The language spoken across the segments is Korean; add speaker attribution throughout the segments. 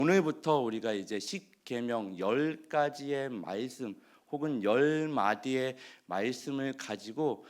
Speaker 1: 오늘부터 우리가 이제 십계명 10가지의 말씀 혹은 10마디의 말씀을 가지고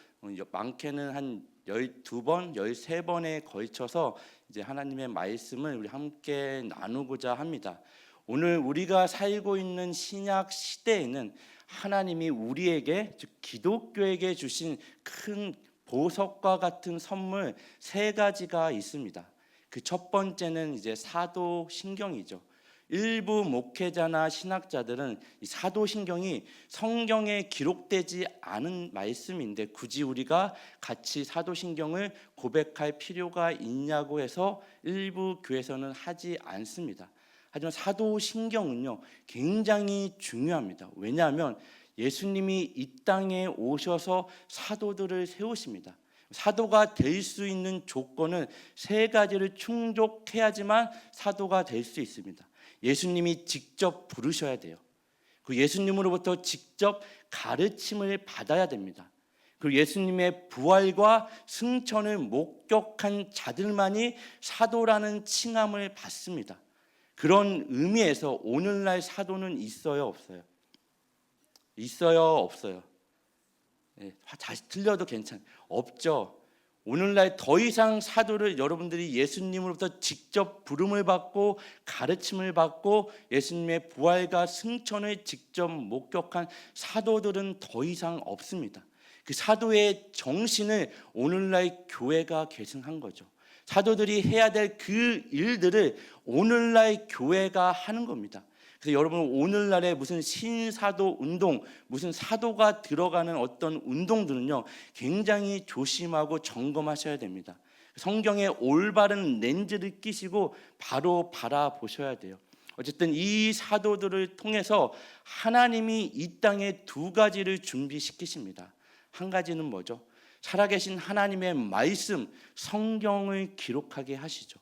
Speaker 1: 많게는 한 12번, 13번에 걸쳐서 이제 하나님의 말씀을 우리 함께 나누고자 합니다. 오늘 우리가 살고 있는 신약 시대에는 하나님이 우리에게, 즉 기독교에게 주신 큰 보석과 같은 선물 3가지가 있습니다. 그 첫 번째는 이제 사도신경이죠. 일부 목회자나 신학자들은 이 사도신경이 성경에 기록되지 않은 말씀인데 굳이 우리가 같이 사도신경을 고백할 필요가 있냐고 해서 일부 교회에서는 하지 않습니다. 하지만 사도신경은요 굉장히 중요합니다. 왜냐하면 예수님이 이 땅에 오셔서 사도들을 세우십니다. 사도가 될 수 있는 조건은 3가지를 충족해야지만 사도가 될 수 있습니다. 예수님이 직접 부르셔야 돼요. 그 예수님으로부터 직접 가르침을 받아야 됩니다. 그리고 예수님의 부활과 승천을 목격한 자들만이 사도라는 칭함을 받습니다. 그런 의미에서 오늘날 사도는 있어요, 없어요? 있어요, 없어요? 다시 틀려도 괜찮아요. 없죠. 오늘날 더 이상 사도를 여러분들이 예수님으로부터 직접 부름을 받고 가르침을 받고 예수님의 부활과 승천을 직접 목격한 사도들은 더 이상 없습니다. 그 사도의 정신을 오늘날 교회가 계승한 거죠. 사도들이 해야 될 그 일들을 오늘날 교회가 하는 겁니다. 그래서 여러분 오늘날에 무슨 신사도 운동, 무슨 사도가 들어가는 어떤 운동들은요 굉장히 조심하고 점검하셔야 됩니다. 성경에 올바른 렌즈를 끼시고 바로 바라보셔야 돼요. 어쨌든 이 사도들을 통해서 하나님이 이 땅에 2가지를 준비시키십니다. 한 가지는 뭐죠? 살아계신 하나님의 말씀, 성경을 기록하게 하시죠.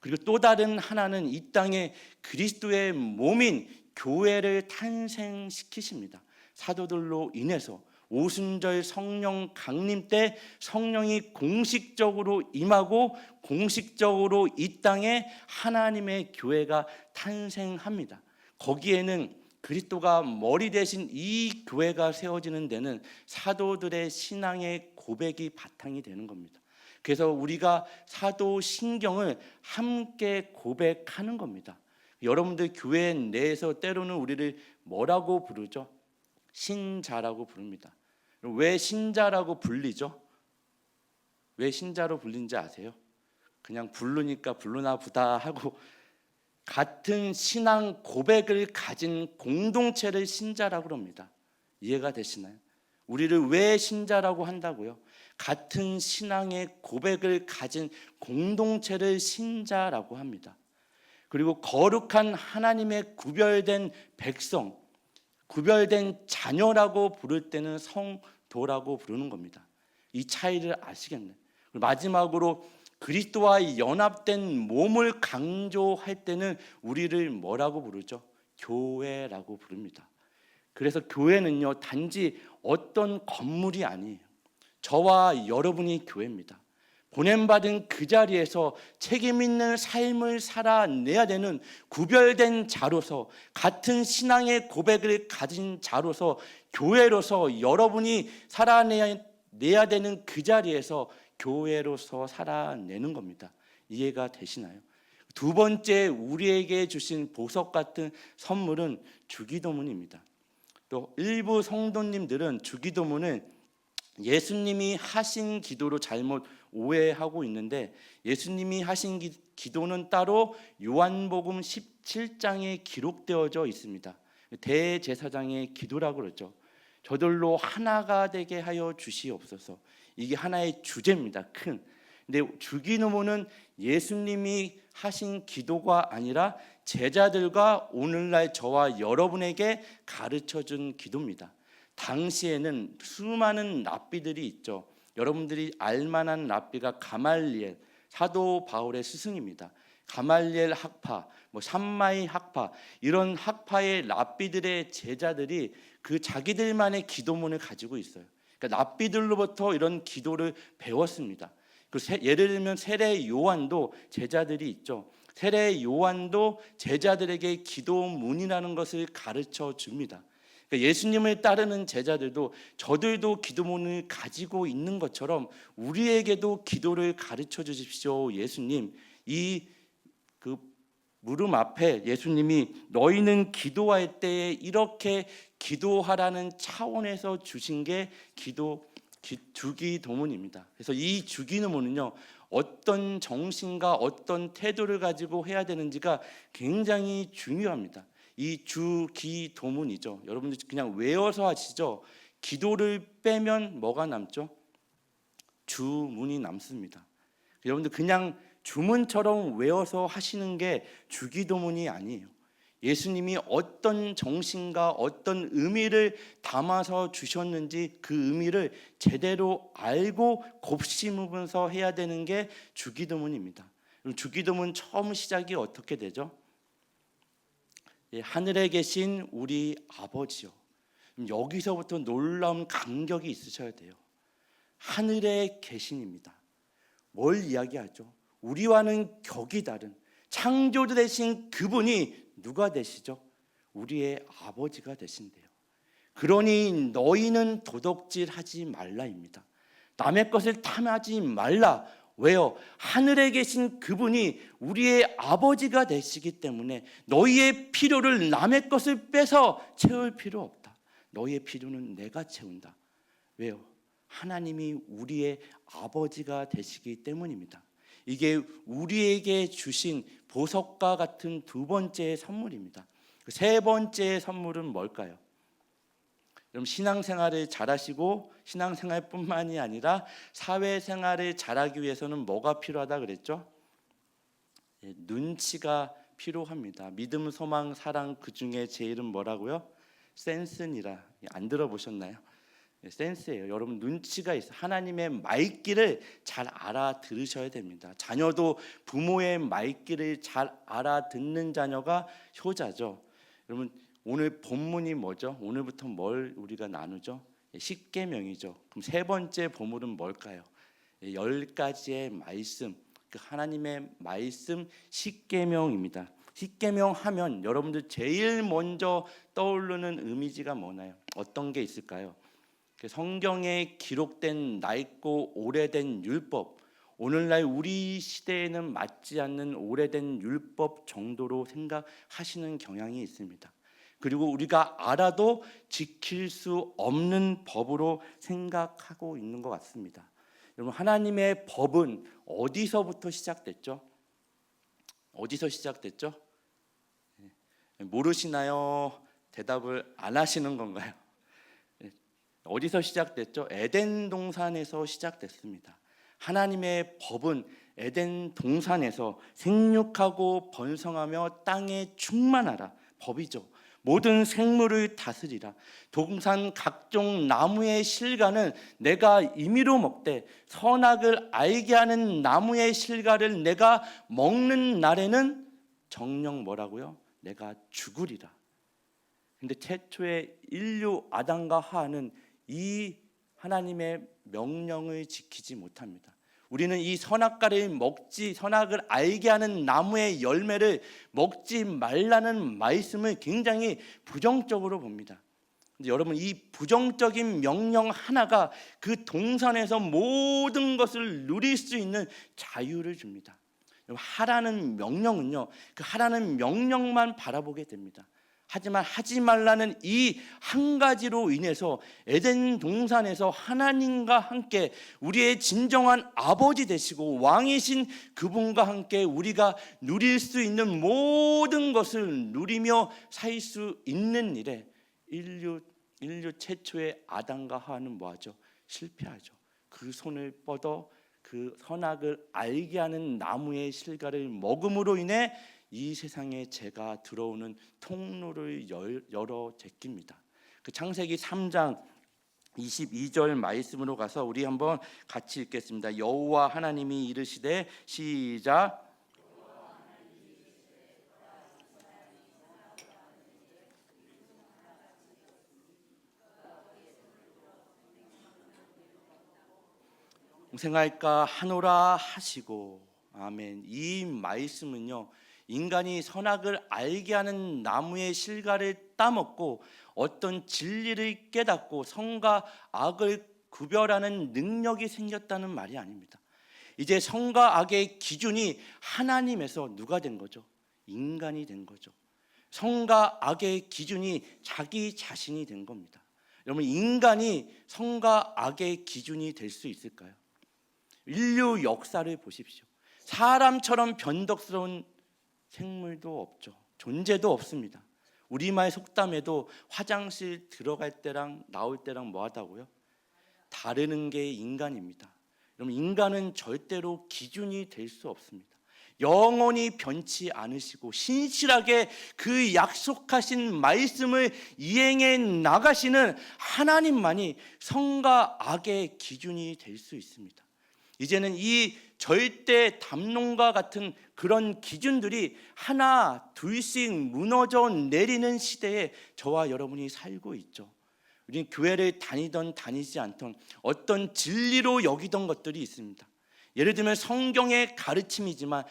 Speaker 1: 그리고 또 다른 하나는 이 땅에 그리스도의 몸인 교회를 탄생시키십니다. 사도들로 인해서 오순절 성령 강림 때 성령이 공식적으로 임하고 공식적으로 이 땅에 하나님의 교회가 탄생합니다. 거기에는 그리스도가 머리 대신 이 교회가 세워지는 데는 사도들의 신앙의 고백이 바탕이 되는 겁니다. 그래서 우리가 사도신경을 함께 고백하는 겁니다. 여러분들 교회 내에서 때로는 우리를 뭐라고 부르죠? 신자라고 부릅니다. 왜 신자라고 불리죠? 왜 신자로 불린지 아세요? 그냥 부르니까 부르나 보다 하고 같은 신앙 고백을 가진 공동체를 신자라고 합니다. 이해가 되시나요? 우리를 왜 신자라고 한다고요? 같은 신앙의 고백을 가진 공동체를 신자라고 합니다. 그리고 거룩한 하나님의 구별된 백성, 구별된 자녀라고 부를 때는 성도라고 부르는 겁니다. 이 차이를 아시겠나요? 마지막으로 그리스도와 연합된 몸을 강조할 때는 우리를 뭐라고 부르죠? 교회라고 부릅니다. 그래서 교회는요 단지 어떤 건물이 아니에요. 저와 여러분이 교회입니다. 보냄받은 그 자리에서 책임 있는 삶을 살아내야 되는 구별된 자로서 같은 신앙의 고백을 가진 자로서 교회로서 여러분이 살아내야 되는 그 자리에서 교회로서 살아내는 겁니다. 이해가 되시나요? 2번째 우리에게 주신 보석 같은 선물은 주기도문입니다. 또 일부 성도님들은 주기도문을 예수님이 하신 기도로 잘못 오해하고 있는데 예수님이 하신 기도는 따로 요한복음 17장에 기록되어져 있습니다. 대제사장의 기도라고 그러죠. 저들로 하나가 되게 하여 주시옵소서. 이게 하나의 주제입니다. 큰. 근데 주기도문은 예수님이 하신 기도가 아니라 제자들과 오늘날 저와 여러분에게 가르쳐준 기도입니다. 당시에는 수많은 랍비들이 있죠. 여러분들이 알만한 랍비가 가말리엘, 사도 바울의 스승입니다. 가말리엘 학파, 삼마이 학파, 이런 학파의 랍비들의 제자들이 그 자기들만의 기도문을 가지고 있어요. 그러니까 랍비들로부터 이런 기도를 배웠습니다. 예를 들면 세례 요한도 제자들이 있죠. 세례 요한도 제자들에게 기도문이라는 것을 가르쳐 줍니다. 그러니까 예수님을 따르는 제자들도 저들도 기도문을 가지고 있는 것처럼 우리에게도 기도를 가르쳐 주십시오. 예수님, 이 그 무릎 앞에 예수님이 너희는 기도할 때에 이렇게 기도하라는 차원에서 주신 게 주기도문입니다. 그래서 이 주기도문은요, 어떤 정신과 어떤 태도를 가지고 해야 되는지가 굉장히 중요합니다. 이 주기도문이죠. 여러분들 그냥 외워서 하시죠. 기도를 빼면 뭐가 남죠? 주문이 남습니다. 여러분들 그냥 주문처럼 외워서 하시는 게 주기도문이 아니에요. 예수님이 어떤 정신과 어떤 의미를 담아서 주셨는지 그 의미를 제대로 알고 곱씹으면서 해야 되는 게 주기도문입니다. 주기도문 처음 시작이 어떻게 되죠? 하늘에 계신 우리 아버지요. 여기서부터 놀라운 감격이 있으셔야 돼요. 하늘에 계신입니다. 뭘 이야기하죠? 우리와는 격이 다른 창조주 되신 그분이 누가 되시죠? 우리의 아버지가 되신대요. 그러니 너희는 도둑질하지 말라입니다. 남의 것을 탐하지 말라. 왜요? 하늘에 계신 그분이 우리의 아버지가 되시기 때문에 너희의 필요를 남의 것을 빼서 채울 필요 없다. 너희의 필요는 내가 채운다. 왜요? 하나님이 우리의 아버지가 되시기 때문입니다. 이게 우리에게 주신 보석과 같은 두 번째의 선물입니다. 세 번째의 선물은 뭘까요? 여러분, 신앙생활을 잘하시고 신앙생활뿐만이 아니라 사회생활을 잘하기 위해서는 뭐가 필요하다 그랬죠? 눈치가 필요합니다. 믿음, 소망, 사랑 그 중에 제일은 뭐라고요? 센스니라. 안 들어보셨나요? 센스예요. 여러분 눈치가 있어요. 하나님의 말귀를 잘 알아들으셔야 됩니다. 자녀도 부모의 말귀를 잘 알아듣는 자녀가 효자죠. 여러분 오늘 본문이 뭐죠? 오늘부터 뭘 우리가 나누죠? 십계명이죠. 그럼 세 번째 보물은 뭘까요? 10가지의 말씀, 그 하나님의 말씀 십계명입니다. 십계명 하면 여러분들 제일 먼저 떠오르는 이미지가 뭐나요? 어떤 게 있을까요? 성경에 기록된 낡고 오래된 율법, 오늘날 우리 시대에는 맞지 않는 오래된 율법 정도로 생각하시는 경향이 있습니다. 그리고 우리가 알아도 지킬 수 없는 법으로 생각하고 있는 것 같습니다. 여러분 하나님의 법은 어디서부터 시작됐죠? 어디서 시작됐죠? 모르시나요? 대답을 안 하시는 건가요? 어디서 시작됐죠? 에덴 동산에서 시작됐습니다. 하나님의 법은 에덴 동산에서 생육하고 번성하며 땅에 충만하라 법이죠. 모든 생물을 다스리라. 동산 각종 나무의 실과는 내가 임의로 먹되 선악을 알게 하는 나무의 실과를 내가 먹는 날에는 정녕 뭐라고요? 내가 죽으리라. 근데 최초의 인류 아담과 하와는 이 하나님의 명령을 지키지 못합니다. 우리는 이 선악을 알게 하는 나무의 열매를 먹지 말라는 말씀을 굉장히 부정적으로 봅니다. 근데 여러분 이 부정적인 명령 하나가 그 동산에서 모든 것을 누릴 수 있는 자유를 줍니다. 하라는 명령은요, 그 하라는 명령만 바라보게 됩니다. 하지만 하지 말라는 이 한 가지로 인해서 에덴 동산에서 하나님과 함께 우리의 진정한 아버지 되시고 왕이신 그분과 함께 우리가 누릴 수 있는 모든 것을 누리며 살 수 있는 일에 인류 최초의 아담과 하와는 뭐하죠? 실패하죠. 그 손을 뻗어 그 선악을 알게 하는 나무의 실과를 먹음으로 인해 이 세상에 죄가 들어오는 통로를 열어 제낍니다. 그 창세기 3장 22절 말씀으로 가서 우리 한번 같이 읽겠습니다. 여호와 하나님이 이르시되 시작. 생할까 하노라 하시고 아멘. 이 말씀은요, 인간이 선악을 알게 하는 나무의 실과를 따먹고 어떤 진리를 깨닫고 선과 악을 구별하는 능력이 생겼다는 말이 아닙니다. 이제 선과 악의 기준이 하나님에서 누가 된 거죠? 인간이 된 거죠. 선과 악의 기준이 자기 자신이 된 겁니다. 여러분, 인간이 선과 악의 기준이 될 수 있을까요? 인류 역사를 보십시오. 사람처럼 변덕스러운 생물도 없죠. 존재도 없습니다. 우리말 속담에도 화장실 들어갈 때랑 나올 때랑 뭐 하다고요? 다르는 게 인간입니다. 여러분, 인간은 절대로 기준이 될 수 없습니다. 영원히 변치 않으시고 신실하게 그 약속하신 말씀을 이행해 나가시는 하나님만이 선과 악의 기준이 될 수 있습니다. 이제는 이 절대 담론과 같은 그런 기준들이 하나 둘씩 무너져 내리는 시대에 저와 여러분이 살고 있죠. 우리는 교회를 다니던 다니지 않던 어떤 진리로 여기던 것들이 있습니다. 예를 들면 성경의 가르침이지만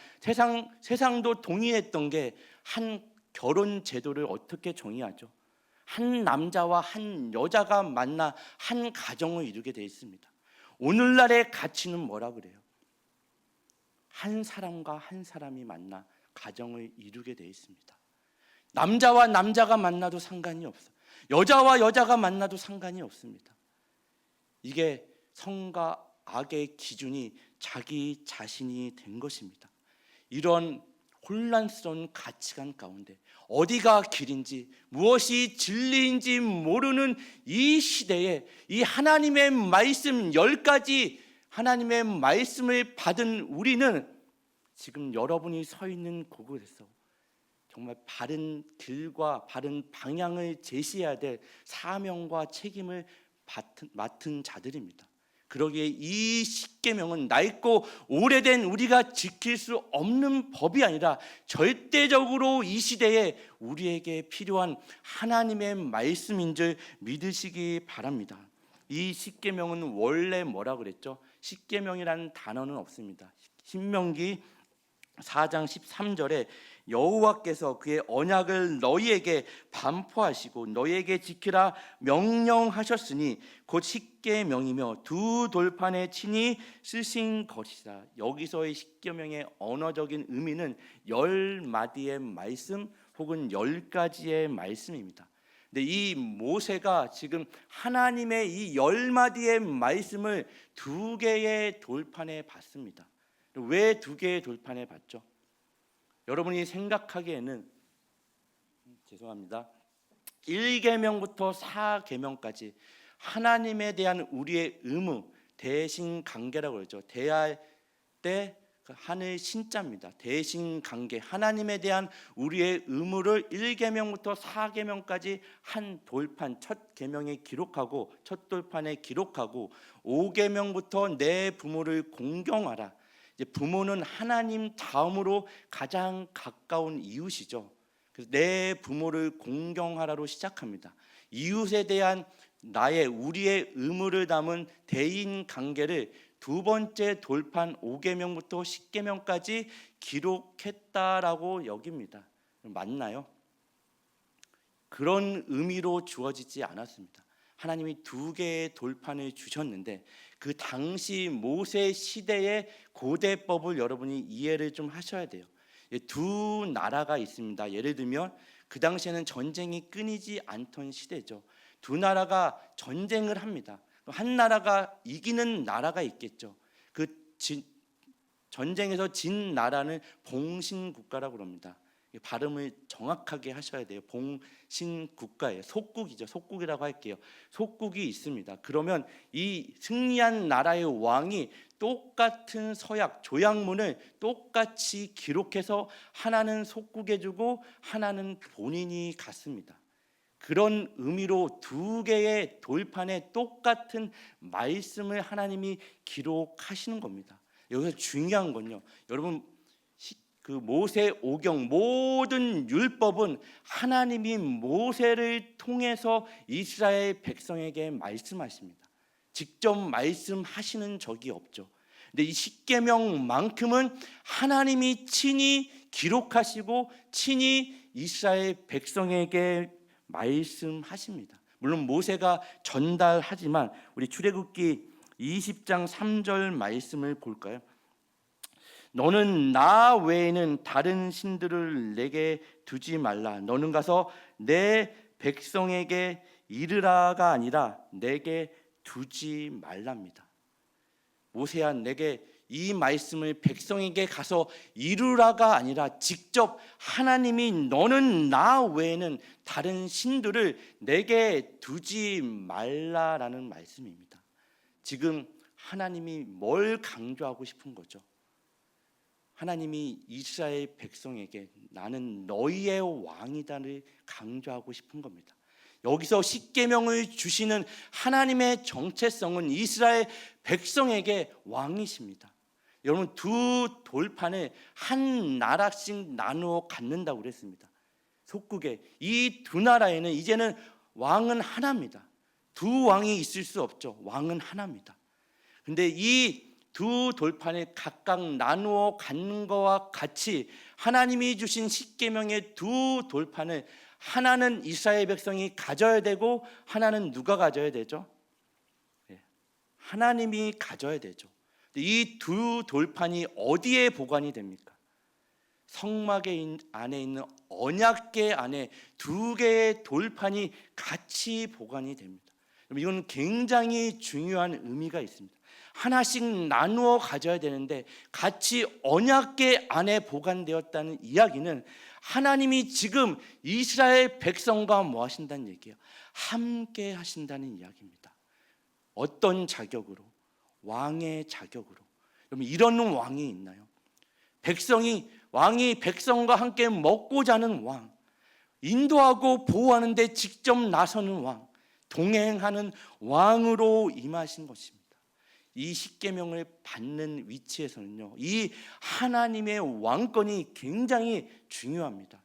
Speaker 1: 세상도 동의했던 게 한 결혼 제도를 어떻게 정의하죠? 한 남자와 한 여자가 만나 한 가정을 이루게 되어 있습니다. 오늘날의 가치는 뭐라 그래요? 한 사람과 한 사람이 만나 가정을 이루게 되어 있습니다. 남자와 남자가 만나도 상관이 없어요. 여자와 여자가 만나도 상관이 없습니다. 이게 선과 악의 기준이 자기 자신이 된 것입니다. 이런 혼란스러운 가치관 가운데 어디가 길인지 무엇이 진리인지 모르는 이 시대에 이 하나님의 말씀 10가지 하나님의 말씀을 받은 우리는 지금 여러분이 서 있는 곳에서 정말 바른 길과 바른 방향을 제시해야 될 사명과 책임을 맡은 자들입니다. 그러기에 이 십계명은 낡고 오래된 우리가 지킬 수 없는 법이 아니라 절대적으로 이 시대에 우리에게 필요한 하나님의 말씀인 줄 믿으시기 바랍니다. 이 십계명은 원래 뭐라 그랬죠? 십계명이라는 단어는 없습니다. 신명기 4장 13절에 여호와께서 그의 언약을 너희에게 반포하시고 너희에게 지키라 명령하셨으니 곧 십계명이며 두 돌판에 친히 쓰신 것이라. 여기서의 십계명의 언어적인 의미는 10마디의 말씀 혹은 10가지의 말씀입니다. 근데 이 모세가 지금 하나님의 이 10마디의 말씀을 2개의 돌판에 받습니다. 왜 2개의 돌판에 받죠? 여러분이 생각하기에는 죄송합니다. 1계명부터 4계명까지 하나님에 대한 우리의 의무, 대신 관계라고 그러죠. 대할 때 하늘 신자입니다. 대신 관계, 하나님에 대한 우리의 의무를 1계명부터 4계명까지 한 돌판, 첫 계명에 기록하고 첫 돌판에 기록하고 5계명부터 내 부모를 공경하라. 이제 부모는 하나님 다음으로 가장 가까운 이웃이죠. 그래서 내 부모를 공경하라로 시작합니다. 이웃에 대한 우리의 의무를 담은 대인 관계를 2번째 돌판 5계명부터 10계명까지 기록했다라고 여깁니다. 맞나요? 그런 의미로 주어지지 않았습니다. 하나님이 2개의 돌판을 주셨는데 그 당시 모세 시대의 고대법을 여러분이 이해를 좀 하셔야 돼요. 두 나라가 있습니다. 예를 들면 그 당시에는 전쟁이 끊이지 않던 시대죠. 두 나라가 전쟁을 합니다. 한 나라가 이기는 나라가 있겠죠. 그 전쟁에서 진 나라는 봉신국가라고 합니다. 발음을 정확하게 하셔야 돼요. 봉신국가예요. 속국이죠. 속국이라고 할게요. 속국이 있습니다. 그러면 이 승리한 나라의 왕이 똑같은 서약, 조약문을 똑같이 기록해서 하나는 속국에 주고 하나는 본인이 갖습니다. 그런 의미로 2개의 돌판에 똑같은 말씀을 하나님이 기록하시는 겁니다. 여기서 중요한 건요, 여러분, 그 모세 오경 모든 율법은 하나님이 모세를 통해서 이스라엘 백성에게 말씀하십니다. 직접 말씀하시는 적이 없죠. 근데 이 십계명만큼은 하나님이 친히 기록하시고 친히 이스라엘 백성에게 말씀하십니다. 물론 모세가 전달하지만 우리 출애굽기 20장 3절 말씀을 볼까요? 너는 나 외에는 다른 신들을 내게 두지 말라. 너는 가서 내 백성에게 이르라가 아니라 내게 두지 말랍니다. 모세야, 내게 이 말씀을 백성에게 가서 이루라가 아니라 직접 하나님이 너는 나 외에는 다른 신들을 내게 두지 말라라는 말씀입니다. 지금 하나님이 뭘 강조하고 싶은 거죠? 하나님이 이스라엘 백성에게 나는 너희의 왕이다를 강조하고 싶은 겁니다. 여기서 십계명을 주시는 하나님의 정체성은 이스라엘 백성에게 왕이십니다. 여러분, 두 돌판을 한 나라씩 나누어 갖는다고 그랬습니다. 속국에 이 두 나라에는 이제는 왕은 하나입니다. 두 왕이 있을 수 없죠. 왕은 하나입니다. 근데 이 두 돌판을 각각 나누어 갖는 것과 같이 하나님이 주신 십계명의 두 돌판을 하나는 이스라엘 백성이 가져야 되고 하나는 누가 가져야 되죠? 하나님이 가져야 되죠. 이 두 돌판이 어디에 보관이 됩니까? 성막 안에 있는 언약궤 안에 두 개의 돌판이 같이 보관이 됩니다. 이건 굉장히 중요한 의미가 있습니다. 하나씩 나누어 가져야 되는데 같이 언약궤 안에 보관되었다는 이야기는 하나님이 지금 이스라엘 백성과 뭐 하신다는 얘기예요? 함께 하신다는 이야기입니다. 어떤 자격으로? 왕의 자격으로. 여러분, 이런 왕이 있나요? 왕이 백성과 함께 먹고 자는 왕, 인도하고 보호하는데 직접 나서는 왕, 동행하는 왕으로 임하신 것입니다. 이 십계명을 받는 위치에서는요, 이 하나님의 왕권이 굉장히 중요합니다.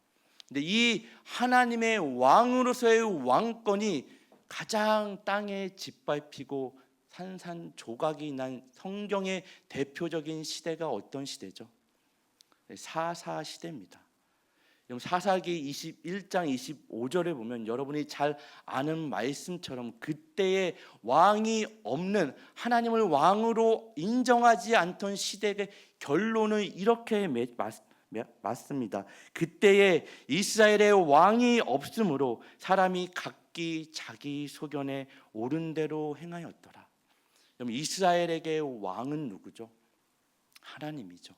Speaker 1: 근데 이 하나님의 왕으로서의 왕권이 가장 땅에 짓밟히고 산산조각이 난 성경의 대표적인 시대가 어떤 시대죠? 사사 시대입니다. 사사기 21장 25절에 보면 여러분이 잘 아는 말씀처럼 그때의 왕이 없는, 하나님을 왕으로 인정하지 않던 시대의 결론을 이렇게 맞습니다. 그때에 이스라엘의 왕이 없으므로 사람이 각기 자기 소견에 옳은 대로 행하였더라. 그럼 이스라엘에게 왕은 누구죠? 하나님이죠.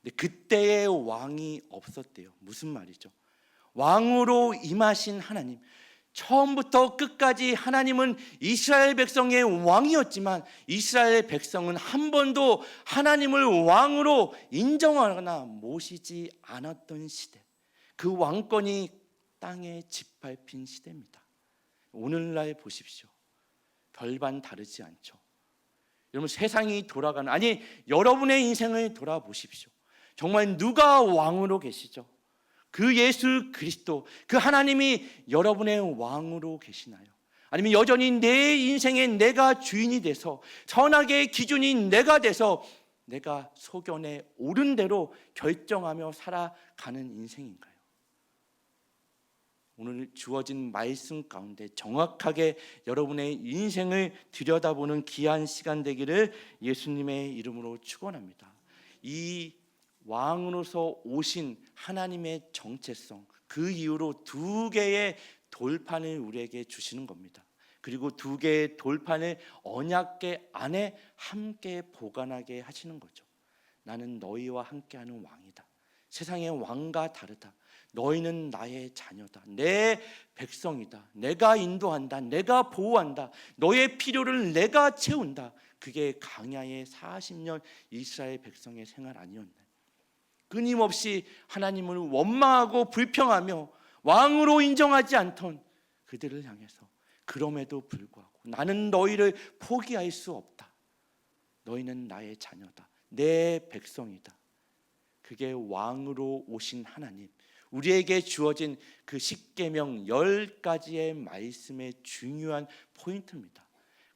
Speaker 1: 근데 그때의 왕이 없었대요. 무슨 말이죠? 왕으로 임하신 하나님, 처음부터 끝까지 하나님은 이스라엘 백성의 왕이었지만 이스라엘 백성은 한 번도 하나님을 왕으로 인정하거나 모시지 않았던 시대, 그 왕권이 땅에 짓밟힌 시대입니다. 오늘날 보십시오. 별반 다르지 않죠. 여러분, 세상이 돌아가는, 아니 여러분의 인생을 돌아보십시오. 정말 누가 왕으로 계시죠? 그 예수 그리스도, 그 하나님이 여러분의 왕으로 계시나요? 아니면 여전히 내 인생에 내가 주인이 돼서, 선악의 기준이 내가 돼서 내가 소견에 옳은 대로 결정하며 살아가는 인생인가요? 오늘 주어진 말씀 가운데 정확하게 여러분의 인생을 들여다보는 귀한 시간 되기를 예수님의 이름으로 축원합니다. 이 왕으로서 오신 하나님의 정체성, 그 이유로 두 개의 돌판을 우리에게 주시는 겁니다. 그리고 두 개의 돌판을 언약궤 안에 함께 보관하게 하시는 거죠. 나는 너희와 함께하는 왕이다. 세상의 왕과 다르다. 너희는 나의 자녀다. 내 백성이다. 내가 인도한다. 내가 보호한다. 너의 필요를 내가 채운다. 그게 광야의 40년 이스라엘 백성의 생활 아니었나요? 끊임없이 하나님을 원망하고 불평하며 왕으로 인정하지 않던 그들을 향해서 그럼에도 불구하고 나는 너희를 포기할 수 없다. 너희는 나의 자녀다. 내 백성이다. 그게 왕으로 오신 하나님, 우리에게 주어진 그 십계명 10가지의 말씀의 중요한 포인트입니다.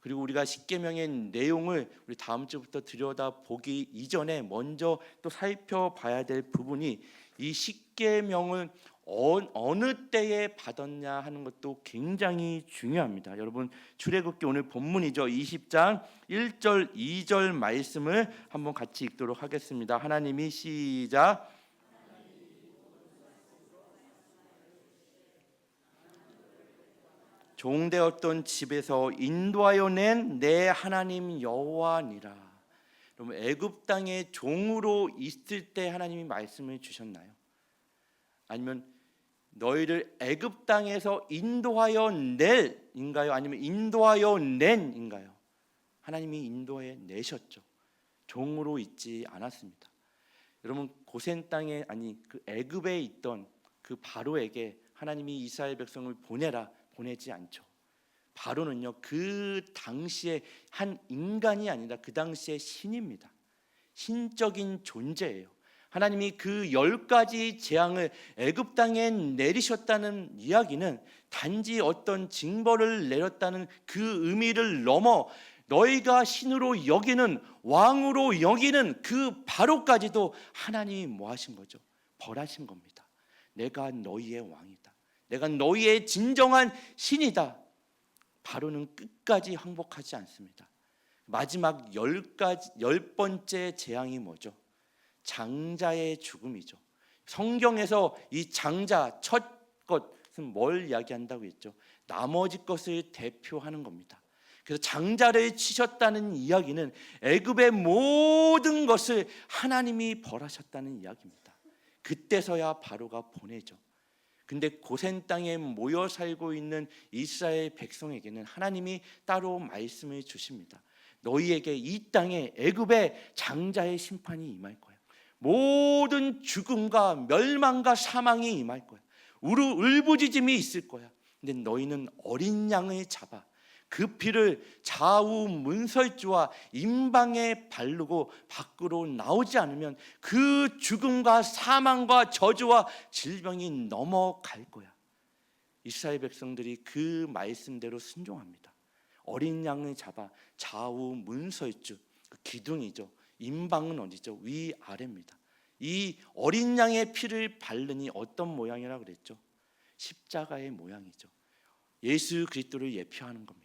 Speaker 1: 그리고 우리가 십계명의 내용을 우리 다음 주부터 들여다보기 이전에 먼저 또 살펴봐야 될 부분이 이 십계명을 어느 때에 받았냐 하는 것도 굉장히 중요합니다. 여러분, 출애굽기 오늘 본문이죠. 20장 1절 2절 말씀을 한번 같이 읽도록 하겠습니다. 하나님이 시작. 종되었던 집에서 인도하여 낸 내 하나님 여호와니라. 여러분, 애굽 땅에 종으로 있을 때 하나님이 말씀을 주셨나요? 아니면 너희를 애굽 땅에서 인도하여 낼인가요? 아니면 인도하여 낸인가요? 하나님이 인도해 내셨죠. 종으로 있지 않았습니다. 여러분, 고센 땅에 그 애굽에 있던 그 바로에게 하나님이 이스라엘 백성을 보내지 않죠. 바로는요, 그 당시에 한 인간이 아니라 그 당시에 신입니다. 신적인 존재예요. 하나님이 그 10가지 재앙을 애굽 땅에 내리셨다는 이야기는 단지 어떤 징벌을 내렸다는 그 의미를 넘어 너희가 신으로 여기는, 왕으로 여기는 그 바로까지도 하나님이 뭐 하신 거죠? 벌하신 겁니다. 내가 너희의 왕이다. 내가 너희의 진정한 신이다. 바로는 끝까지 항복하지 않습니다. 마지막 10번째 재앙이 뭐죠? 장자의 죽음이죠. 성경에서 이 장자, 첫 것은 뭘 이야기한다고 했죠? 나머지 것을 대표하는 겁니다. 그래서 장자를 치셨다는 이야기는 애굽의 모든 것을 하나님이 벌하셨다는 이야기입니다. 그때서야 바로가 보내죠. 근데 고센 땅에 모여 살고 있는 이스라엘 백성에게는 하나님이 따로 말씀을 주십니다. 너희에게 이 땅에 애굽의 장자의 심판이 임할 거야. 모든 죽음과 멸망과 사망이 임할 거야. 울부짖음이 있을 거야. 근데 너희는 어린 양을 잡아 그 피를 좌우 문설주와 임방에 바르고 밖으로 나오지 않으면 그 죽음과 사망과 저주와 질병이 넘어갈 거야. 이스라엘 백성들이 그 말씀대로 순종합니다. 어린 양을 잡아 좌우 문설주, 그 기둥이죠. 임방은 어디죠? 위아래입니다. 이 어린 양의 피를 바르니 어떤 모양이라고 그랬죠? 십자가의 모양이죠. 예수 그리스도를 예표하는 겁니다.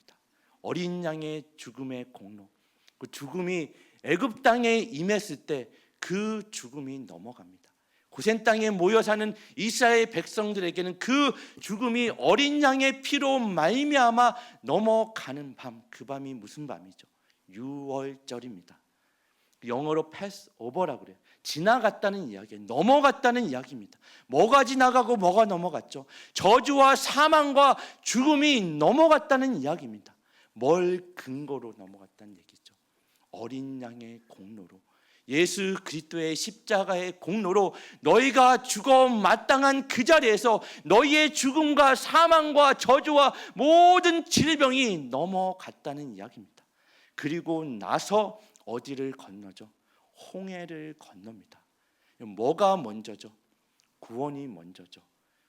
Speaker 1: 어린 양의 죽음의 공로, 그 죽음이 애굽 땅에 임했을 때 그 죽음이 넘어갑니다. 고센 땅에 모여 사는 이스라엘 백성들에게는 그 죽음이 어린 양의 피로 말미암아 넘어가는 밤, 그 밤이 무슨 밤이죠? 유월절입니다. 영어로 패스오버라고 그래요. 지나갔다는 이야기예요. 넘어갔다는 이야기입니다. 뭐가 지나가고 뭐가 넘어갔죠? 저주와 사망과 죽음이 넘어갔다는 이야기입니다. 뭘 근거로 넘어갔다는 얘기죠? 어린 양의 공로로, 예수 그리스도의 십자가의 공로로 너희가 죽어 마땅한 그 자리에서 너희의 죽음과 사망과 저주와 모든 질병이 넘어갔다는 이야기입니다. 그리고 나서 어디를 건너죠? 홍해를 건넙니다. 뭐가 먼저죠? 구원이 먼저죠.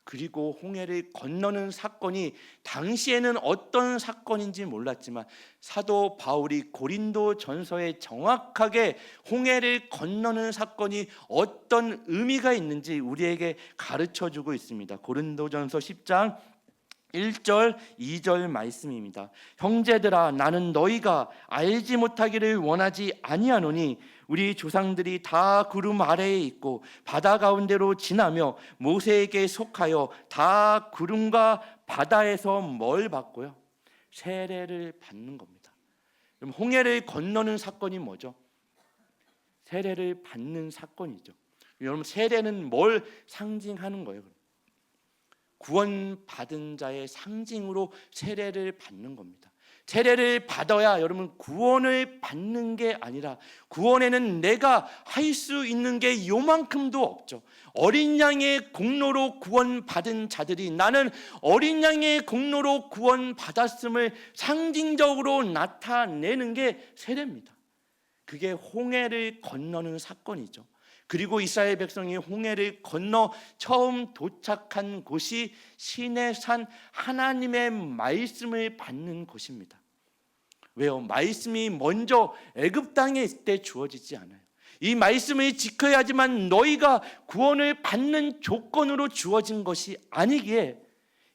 Speaker 1: 그리고 홍해를 건너는 사건이 당시에는 어떤 사건인지 몰랐지만 사도 바울이 고린도 전서에 정확하게 홍해를 건너는 사건이 어떤 의미가 있는지 우리에게 가르쳐주고 있습니다. 고린도전서 10장 1절 2절 말씀입니다. 형제들아, 나는 너희가 알지 못하기를 원하지 아니하노니 우리 조상들이 다 구름 아래에 있고 바다 가운데로 지나며 모세에게 속하여 다 구름과 바다에서 뭘 받고요? 세례를 받는 겁니다. 그럼 홍해를 건너는 사건이 뭐죠? 세례를 받는 사건이죠. 여러분, 세례는 뭘 상징하는 거예요? 구원받은 자의 상징으로 세례를 받는 겁니다. 세례를 받아야 여러분 구원을 받는 게 아니라 구원에는 내가 할 수 있는 게 요만큼도 없죠. 어린 양의 공로로 구원받은 자들이 나는 어린 양의 공로로 구원받았음을 상징적으로 나타내는 게 세례입니다. 그게 홍해를 건너는 사건이죠. 그리고 이스라엘 백성이 홍해를 건너 처음 도착한 곳이 시내산 하나님의 말씀을 받는 곳입니다. 왜요? 말씀이 먼저 애굽 땅에 있을 때 주어지지 않아요. 이 말씀을 지켜야지만 너희가 구원을 받는 조건으로 주어진 것이 아니기에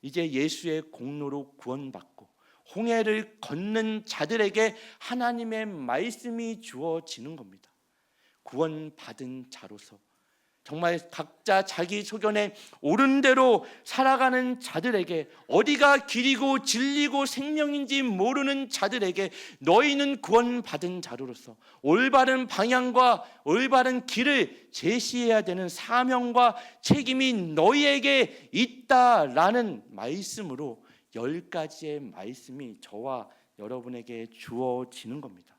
Speaker 1: 이제 예수의 공로로 구원받고 홍해를 걷는 자들에게 하나님의 말씀이 주어지는 겁니다. 구원받은 자로서 정말 각자 자기 소견에 옳은 대로 살아가는 자들에게, 어디가 길이고 진리고 생명인지 모르는 자들에게 너희는 구원받은 자로서 올바른 방향과 올바른 길을 제시해야 되는 사명과 책임이 너희에게 있다라는 말씀으로 10가지의 말씀이 저와 여러분에게 주어지는 겁니다.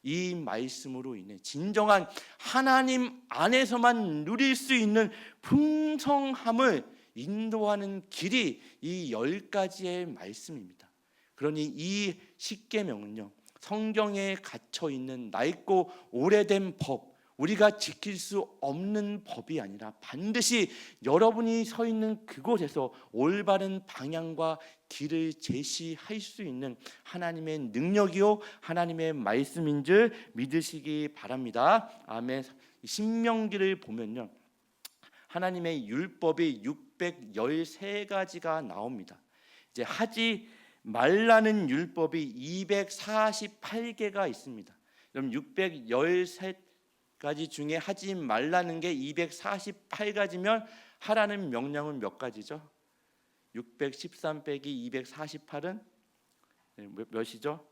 Speaker 1: 이 말씀으로 인해 진정한 하나님 안에서만 누릴 수 있는 풍성함을 인도하는 길이 이 10가지의 말씀입니다. 그러니 이 십계명은요, 성경에 갇혀 있는 낡고 오래된 법, 우리가 지킬 수 없는 법이 아니라 반드시 여러분이 서 있는 그곳에서 올바른 방향과 길을 제시할 수 있는 하나님의 능력이요 하나님의 말씀인 줄 믿으시기 바랍니다. 아멘. 신명기를 보면요, 하나님의 율법이 613가지가 나옵니다. 이제 하지 말라는 율법이 248개가 있습니다. 그럼 613가지 중에 하지 말라는 게 248가지면 하라는 명령은 몇 가지죠? 613 빼기 248은 몇이죠?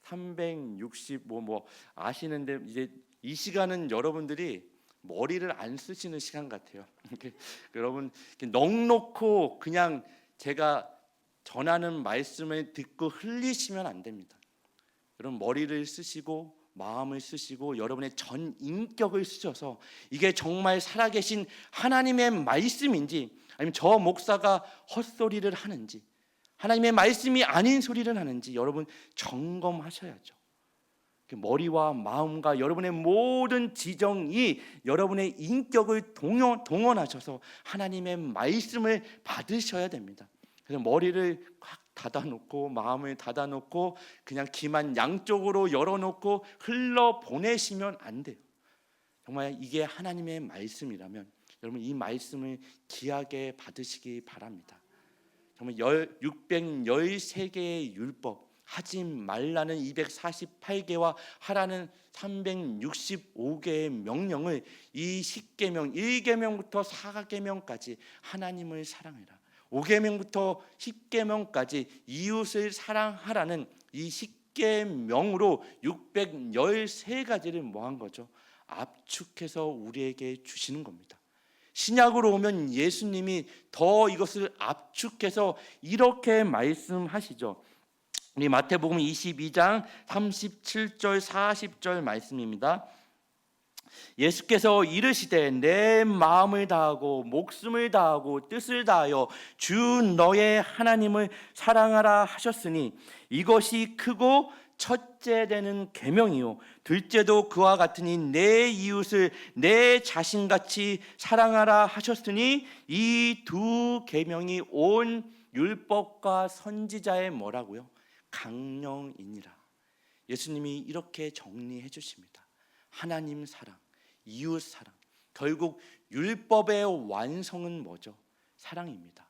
Speaker 1: 365 아시는데 이제 이 시간은 여러분들이 머리를 안 쓰시는 시간 같아요. 여러분 넋놓고 그냥 제가 전하는 말씀을 듣고 흘리시면 안 됩니다. 여러분 머리를 쓰시고 마음을 쓰시고 여러분의 전 인격을 쓰셔서 이게 정말 살아계신 하나님의 말씀인지 아니면 저 목사가 헛소리를 하는지 하나님의 말씀이 아닌 소리를 하는지 여러분 점검하셔야죠. 머리와 마음과 여러분의 모든 지정이 여러분의 인격을 동원하셔서 하나님의 말씀을 받으셔야 됩니다. 그래서 머리를 꽉 닫아놓고 마음을 닫아놓고 그냥 귀만 양쪽으로 열어놓고 흘러보내시면 안 돼요. 정말 이게 하나님의 말씀이라면 여러분 이 말씀을 귀하게 받으시기 바랍니다. 정말 613개의 율법, 하지 말라는 248개와 하라는 365개의 명령을 이 10계명 1계명부터 4계명까지 하나님을 사랑해라, 5계명부터 10계명까지 이웃을 사랑하라는 이 10계명으로 613가지를 뭐한 거죠? 압축해서 우리에게 주시는 겁니다. 신약으로 오면 예수님이 더 이것을 압축해서 이렇게 말씀하시죠. 우리 마태복음 22장 37절 40절 말씀입니다. 예수께서 이르시되 내 마음을 다하고 목숨을 다하고 뜻을 다하여 주 너의 하나님을 사랑하라 하셨으니 이것이 크고 첫째 되는 계명이요 둘째도 그와 같으니 내 이웃을 내 자신같이 사랑하라 하셨으니 이 두 계명이 온 율법과 선지자의 뭐라고요? 강령이니라. 예수님이 이렇게 정리해 주십니다. 하나님 사랑, 이웃 사랑. 결국 율법의 완성은 뭐죠? 사랑입니다.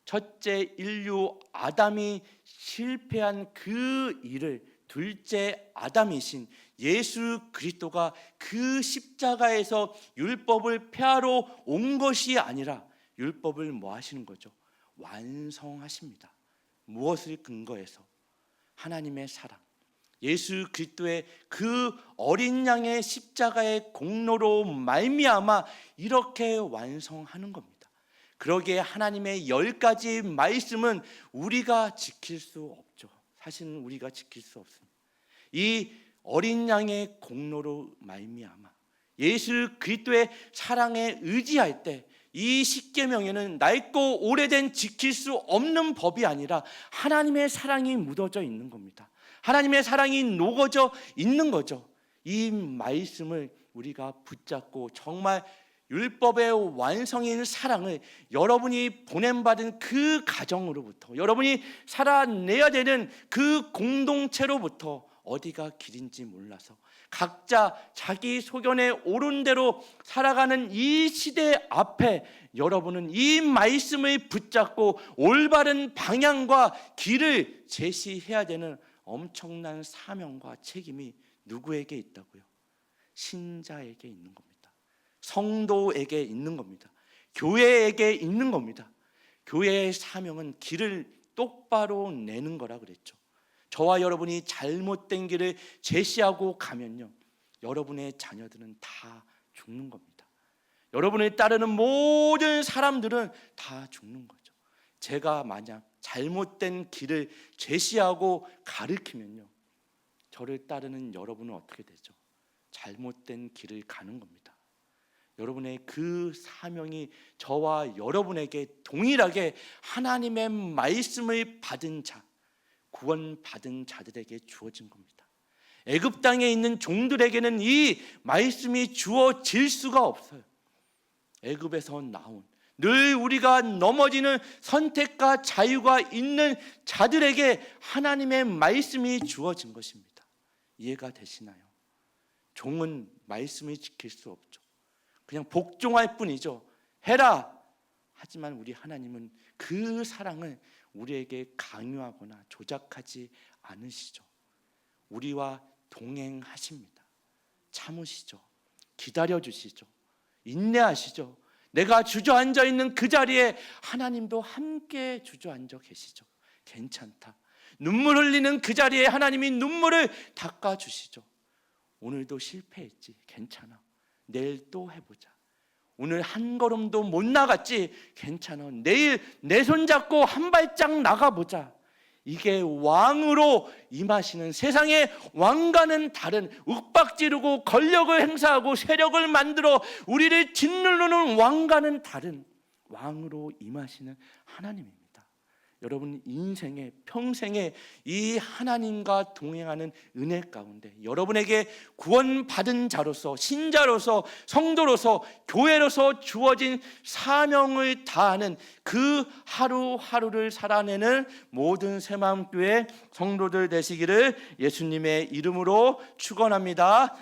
Speaker 1: 첫째 인류 아담이 실패한 그 일을 둘째 아담이신 예수 그리스도가 그 십자가에서 율법을 폐하러 온 것이 아니라 율법을 뭐 하시는 거죠? 완성하십니다. 무엇을 근거해서? 하나님의 사랑, 예수 그리스도의 그 어린 양의 십자가의 공로로 말미암아 이렇게 완성하는 겁니다. 그러기에 하나님의 10가지 말씀은 우리가 지킬 수 없죠. 사실은 우리가 지킬 수 없습니다. 이 어린 양의 공로로 말미암아 예수 그리스도의 사랑에 의지할 때 이 십계명에는 낡고 오래된 지킬 수 없는 법이 아니라 하나님의 사랑이 묻어져 있는 겁니다. 하나님의 사랑이 녹아져 있는 거죠. 이 말씀을 우리가 붙잡고 정말 율법의 완성인 사랑을 여러분이 보냄받은 그 가정으로부터, 여러분이 살아내야 되는 그 공동체로부터 어디가 길인지 몰라서 각자 자기 소견에 옳은 대로 살아가는 이 시대 앞에 여러분은 이 말씀을 붙잡고 올바른 방향과 길을 제시해야 되는 엄청난 사명과 책임이 누구에게 있다고요? 신자에게 있는 겁니다. 성도에게 있는 겁니다. 교회에게 있는 겁니다. 교회의 사명은 길을 똑바로 내는 거라 그랬죠. 저와 여러분이 잘못된 길을 제시하고 가면요, 여러분의 자녀들은 다 죽는 겁니다. 여러분을 따르는 모든 사람들은 다 죽는 거죠. 제가 만약 잘못된 길을 제시하고 가르치면요, 저를 따르는 여러분은 어떻게 되죠? 잘못된 길을 가는 겁니다. 여러분의 그 사명이 저와 여러분에게 동일하게 하나님의 말씀을 받은 자, 구원받은 자들에게 주어진 겁니다. 애굽 땅에 있는 종들에게는 이 말씀이 주어질 수가 없어요. 애굽에서 나온, 늘 우리가 넘어지는 선택과 자유가 있는 자들에게 하나님의 말씀이 주어진 것입니다. 이해가 되시나요? 종은 말씀을 지킬 수 없죠. 그냥 복종할 뿐이죠. 해라! 하지만 우리 하나님은 그 사랑을 우리에게 강요하거나 조작하지 않으시죠. 우리와 동행하십니다. 참으시죠. 기다려주시죠. 인내하시죠. 내가 주저앉아 있는 그 자리에 하나님도 함께 주저앉아 계시죠. 괜찮다. 눈물 흘리는 그 자리에 하나님이 눈물을 닦아주시죠. 오늘도 실패했지. 괜찮아. 내일 또 해보자. 오늘 한 걸음도 못 나갔지. 괜찮아. 내일 내 손 잡고 한 발짝 나가보자. 이게 왕으로 임하시는, 세상의 왕과는 다른, 윽박지르고 권력을 행사하고 세력을 만들어 우리를 짓누르는 왕과는 다른 왕으로 임하시는 하나님입니다. 여러분 인생의, 평생에 이 하나님과 동행하는 은혜 가운데 여러분에게 구원받은 자로서, 신자로서, 성도로서, 교회로서 주어진 사명을 다하는 그 하루하루를 살아내는 모든 새마음교회 성도들 되시기를 예수님의 이름으로 축원합니다.